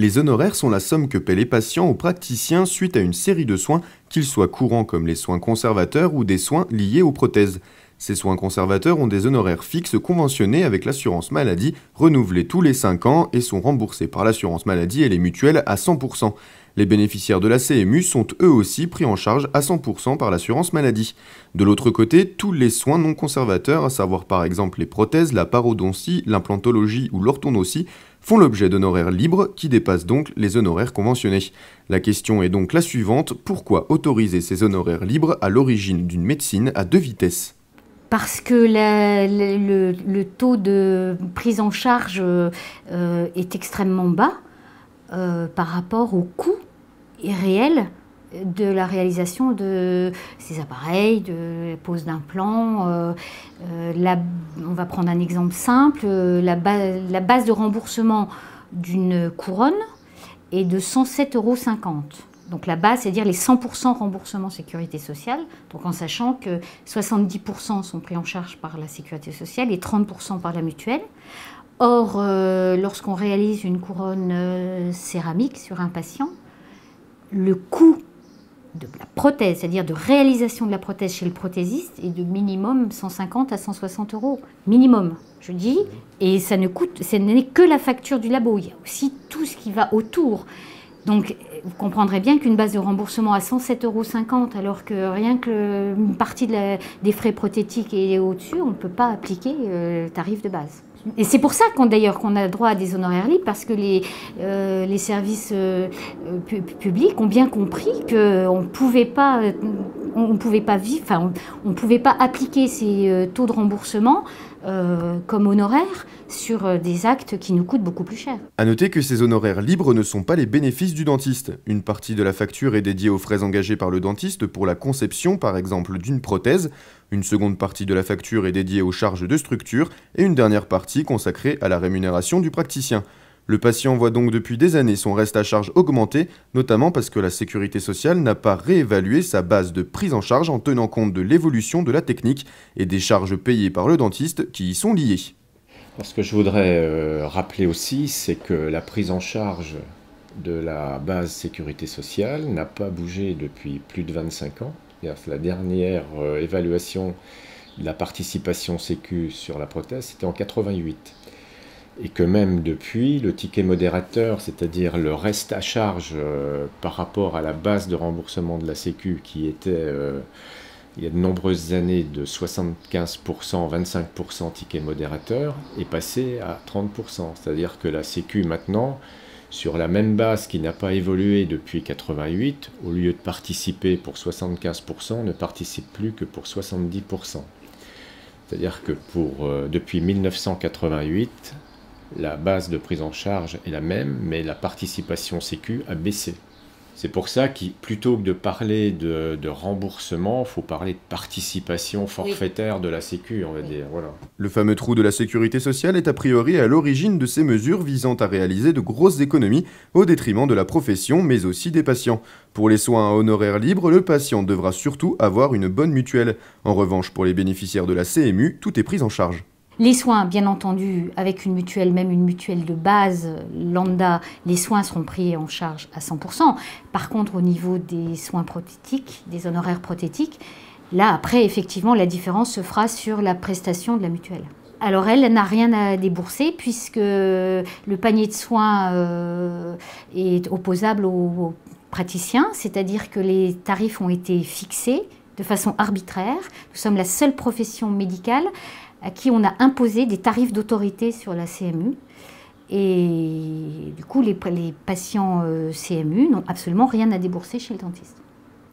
Les honoraires sont la somme que paient les patients aux praticiens suite à une série de soins, qu'ils soient courants comme les soins conservateurs ou des soins liés aux prothèses. Ces soins conservateurs ont des honoraires fixes conventionnés avec l'assurance maladie, renouvelés tous les 5 ans et sont remboursés par l'assurance maladie et les mutuelles à 100%. Les bénéficiaires de la CMU sont eux aussi pris en charge à 100% par l'assurance maladie. De l'autre côté, tous les soins non conservateurs, à savoir par exemple les prothèses, la parodontie, l'implantologie ou l'orthodontie, font l'objet d'honoraires libres qui dépassent donc les honoraires conventionnés. La question est donc la suivante, pourquoi autoriser ces honoraires libres à l'origine d'une médecine à deux vitesses ? Parce que le taux de prise en charge est extrêmement bas par rapport au coût réel de la réalisation de ces appareils, de la pose d'implants. On va prendre un exemple simple, la base de remboursement d'une couronne est de 107,50 €. Donc la base, c'est-à-dire les 100% remboursement sécurité sociale, donc en sachant que 70% sont pris en charge par la sécurité sociale et 30% par la mutuelle. Or, lorsqu'on réalise une couronne céramique sur un patient, le coût de la prothèse, c'est-à-dire de réalisation de la prothèse chez le prothésiste, est de minimum 150 à 160 €. Minimum, je dis, et ça n'est que la facture du labo. Il y a aussi tout ce qui va autour. Donc, vous comprendrez bien qu'une base de remboursement à 107,50 €, alors que rien qu'une partie des frais prothétiques est au-dessus, on ne peut pas appliquer le tarif de base. Et c'est pour ça qu'on a droit à des honoraires libres, parce que les services publics ont bien compris qu'on ne pouvait pas appliquer ces taux de remboursement comme honoraires sur des actes qui nous coûtent beaucoup plus cher. A noter que ces honoraires libres ne sont pas les bénéfices du dentiste. Une partie de la facture est dédiée aux frais engagés par le dentiste pour la conception, par exemple, d'une prothèse. Une seconde partie de la facture est dédiée aux charges de structure et une dernière partie consacrée à la rémunération du praticien. Le patient voit donc depuis des années son reste à charge augmenter, notamment parce que la sécurité sociale n'a pas réévalué sa base de prise en charge en tenant compte de l'évolution de la technique et des charges payées par le dentiste qui y sont liées. Ce que je voudrais rappeler aussi, c'est que la prise en charge de la base sécurité sociale n'a pas bougé depuis plus de 25 ans. La dernière évaluation de la participation sécu sur la prothèse, c'était en 88. Et que même depuis, le ticket modérateur, c'est-à-dire le reste à charge par rapport à la base de remboursement de la sécu qui était, il y a de nombreuses années, de 75%, 25% ticket modérateur, est passé à 30%. C'est-à-dire que la sécu maintenant, sur la même base qui n'a pas évolué depuis 88, au lieu de participer pour 75%, ne participe plus que pour 70%. C'est-à-dire que depuis 1988, la base de prise en charge est la même, mais la participation sécu a baissé. C'est pour ça que plutôt que de parler de remboursement, il faut parler de participation forfaitaire de la Sécu, on va dire. Voilà. Le fameux trou de la sécurité sociale est a priori à l'origine de ces mesures visant à réaliser de grosses économies au détriment de la profession, mais aussi des patients. Pour les soins à honoraires libres, le patient devra surtout avoir une bonne mutuelle. En revanche, pour les bénéficiaires de la CMU, tout est pris en charge. Les soins, bien entendu, avec une mutuelle, même une mutuelle de base, lambda, les soins seront pris en charge à 100%. Par contre, au niveau des soins prothétiques, des honoraires prothétiques, là, après, effectivement, la différence se fera sur la prestation de la mutuelle. Alors, elle n'a rien à débourser puisque le panier de soins est opposable aux praticiens, c'est-à-dire que les tarifs ont été fixés de façon arbitraire. Nous sommes la seule profession médicale à qui on a imposé des tarifs d'autorité sur la CMU. Et du coup, les patients CMU n'ont absolument rien à débourser chez le dentiste.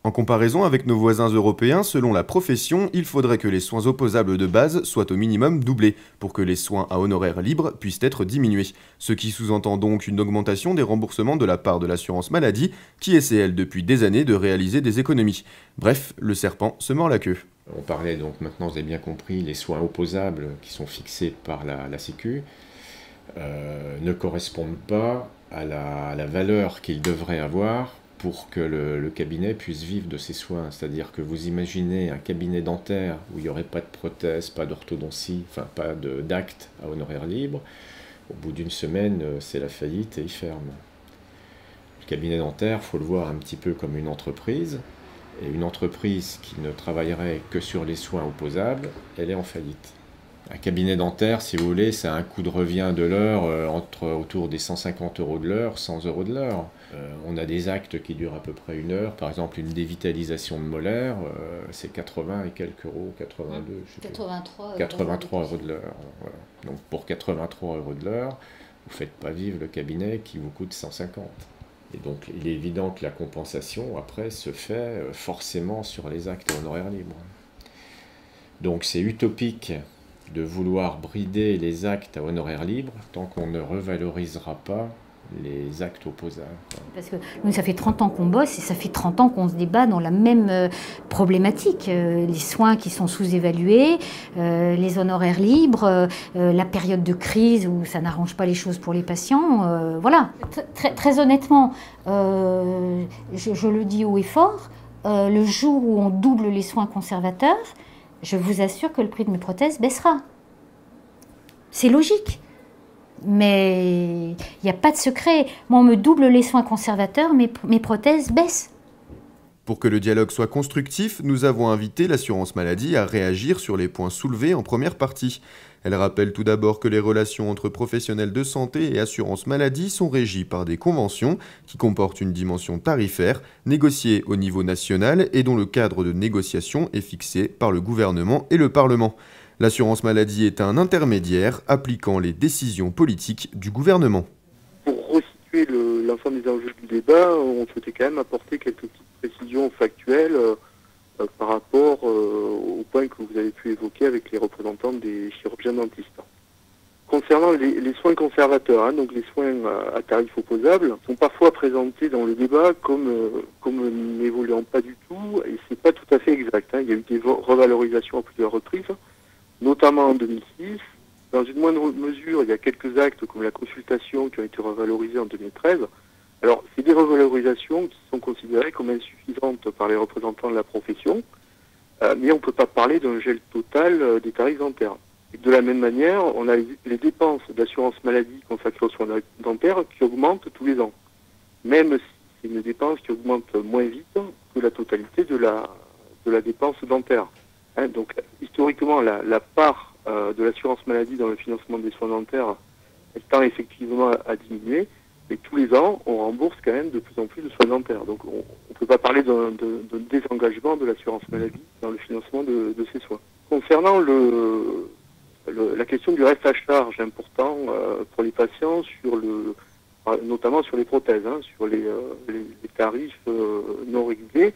En comparaison avec nos voisins européens, selon la profession, il faudrait que les soins opposables de base soient au minimum doublés pour que les soins à honoraires libres puissent être diminués. Ce qui sous-entend donc une augmentation des remboursements de la part de l'assurance maladie qui essaie, elle, depuis des années de réaliser des économies. Bref, le serpent se mord la queue. On parlait donc, maintenant vous avez bien compris, les soins opposables qui sont fixés par la Sécu ne correspondent pas à la valeur qu'ils devraient avoir pour que le cabinet puisse vivre de ses soins. C'est-à-dire que vous imaginez un cabinet dentaire où il n'y aurait pas de prothèse, pas d'orthodontie, enfin pas d'acte à honoraires libres. Au bout d'une semaine, c'est la faillite et il ferme. Le cabinet dentaire, il faut le voir un petit peu comme une entreprise. Et une entreprise qui ne travaillerait que sur les soins opposables, elle est en faillite. Un cabinet dentaire, si vous voulez, c'est un coût de revient de l'heure autour des 150 € de l'heure, 100 € de l'heure. On a des actes qui durent à peu près 1 heure. Par exemple, une dévitalisation de molaire, c'est 80 et quelques euros, 82, je sais 83 € de l'heure. Voilà. Donc pour 83 € de l'heure, vous ne faites pas vivre le cabinet qui vous coûte 150. Et donc il est évident que la compensation, après, se fait forcément sur les actes à honoraires libres. Donc c'est utopique de vouloir brider les actes à honoraires libres tant qu'on ne revalorisera pas les actes opposables. Parce que nous, ça fait 30 ans qu'on bosse et ça fait 30 ans qu'on se débat dans la même problématique. Les soins qui sont sous-évalués, les honoraires libres, la période de crise où ça n'arrange pas les choses pour les patients. Voilà. Très honnêtement, je le dis haut et fort, le jour où on double les soins conservateurs, je vous assure que le prix de mes prothèses baissera. C'est logique. Mais il n'y a pas de secret. Moi, on me double les soins conservateurs, mes prothèses baissent. Pour que le dialogue soit constructif, nous avons invité l'assurance maladie à réagir sur les points soulevés en première partie. Elle rappelle tout d'abord que les relations entre professionnels de santé et assurance maladie sont régies par des conventions qui comportent une dimension tarifaire, négociée au niveau national et dont le cadre de négociation est fixé par le gouvernement et le Parlement. L'assurance maladie est un intermédiaire appliquant les décisions politiques du gouvernement. Pour resituer l'ensemble des enjeux du débat, on souhaitait quand même apporter quelques petites précisions factuelles par rapport au point que vous avez pu évoquer avec les représentants des chirurgiens dentistes. Concernant les soins conservateurs, donc les soins à tarifs opposables, sont parfois présentés dans le débat comme n'évoluant pas du tout, et c'est pas tout à fait exact. Il y a eu des revalorisations à plusieurs reprises, notamment en 2006. Dans une moindre mesure, il y a quelques actes comme la consultation qui ont été revalorisés en 2013. Alors, c'est des revalorisations qui sont considérées comme insuffisantes par les représentants de la profession, mais on ne peut pas parler d'un gel total des tarifs dentaires. Et de la même manière, on a les dépenses d'assurance maladie consacrées aux soins dentaires qui augmentent tous les ans, même si c'est une dépense qui augmente moins vite que la totalité de la dépense dentaire. Donc, historiquement, la part de l'assurance maladie dans le financement des soins dentaires tend effectivement à diminuer, mais tous les ans, on rembourse quand même de plus en plus de soins dentaires. Donc, on ne peut pas parler d'un désengagement de l'assurance maladie dans le financement de ces soins. Concernant la question du reste à charge important pour les patients, notamment sur les prothèses, sur les tarifs non régulés,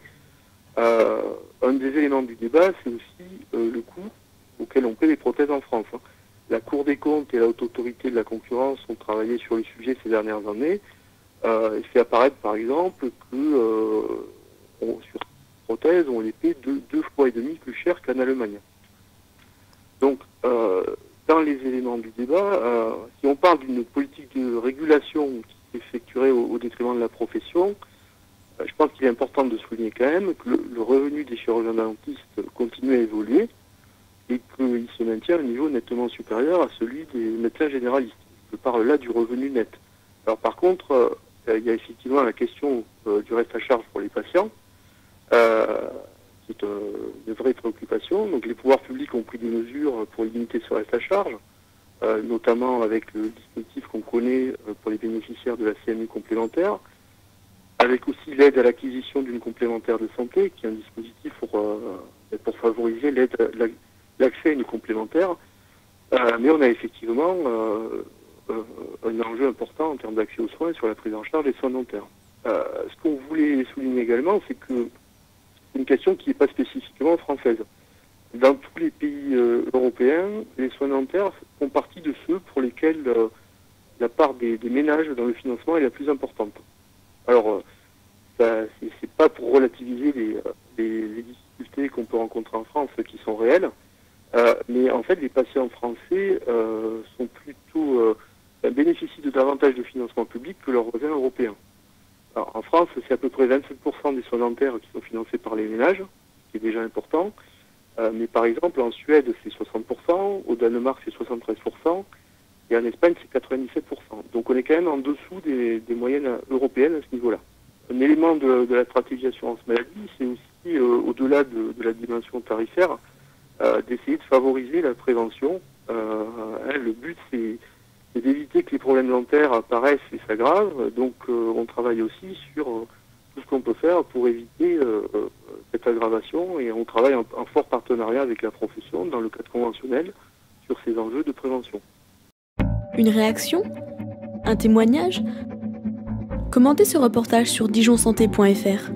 un des éléments du débat, c'est aussi le coût auquel on paie les prothèses en France. La Cour des comptes et la Haute Autorité de la concurrence ont travaillé sur le sujet ces dernières années et fait apparaître par exemple que sur les prothèses, on les paie 2,5 fois plus cher qu'en Allemagne. Donc, dans les éléments du débat, si on parle d'une politique de régulation qui s'effectuerait au détriment de la profession, je pense qu'il est important de souligner quand même que le revenu des chirurgiens dentistes continue à évoluer et qu'il se maintient à un niveau nettement supérieur à celui des médecins généralistes. Je parle là du revenu net. Alors par contre, il y a effectivement la question du reste à charge pour les patients, qui est une vraie préoccupation. Donc les pouvoirs publics ont pris des mesures pour limiter ce reste à charge, notamment avec le dispositif qu'on connaît pour les bénéficiaires de la CMU complémentaire, avec aussi l'aide à l'acquisition d'une complémentaire de santé, qui est un dispositif pour favoriser l'accès à une complémentaire. Mais on a effectivement un enjeu important en termes d'accès aux soins sur la prise en charge des soins dentaires. Ce qu'on voulait souligner également, c'est que c'est une question qui n'est pas spécifiquement française. Dans tous les pays européens, les soins dentaires font partie de ceux pour lesquels la part des ménages dans le financement est la plus importante. Alors, c'est pas pour relativiser les difficultés qu'on peut rencontrer en France qui sont réelles, mais en fait, les patients français sont plutôt bénéficient de davantage de financement public que leurs voisins européens. Alors, en France, c'est à peu près 27% des soins dentaires qui sont financés par les ménages, ce qui est déjà important. Mais par exemple, en Suède, c'est 60%, au Danemark, c'est 73%, et en Espagne c'est 97%. Donc on est quand même en dessous des moyennes européennes à ce niveau-là. Un élément de la stratégie assurance maladie, c'est aussi, au-delà de la dimension tarifaire, d'essayer de favoriser la prévention. Le but c'est d'éviter que les problèmes dentaires apparaissent et s'aggravent. Donc on travaille aussi sur tout ce qu'on peut faire pour éviter cette aggravation, et on travaille en fort partenariat avec la profession dans le cadre conventionnel sur ces enjeux de prévention. Une réaction ? Un témoignage ? Commentez ce reportage sur dijonsanté.fr.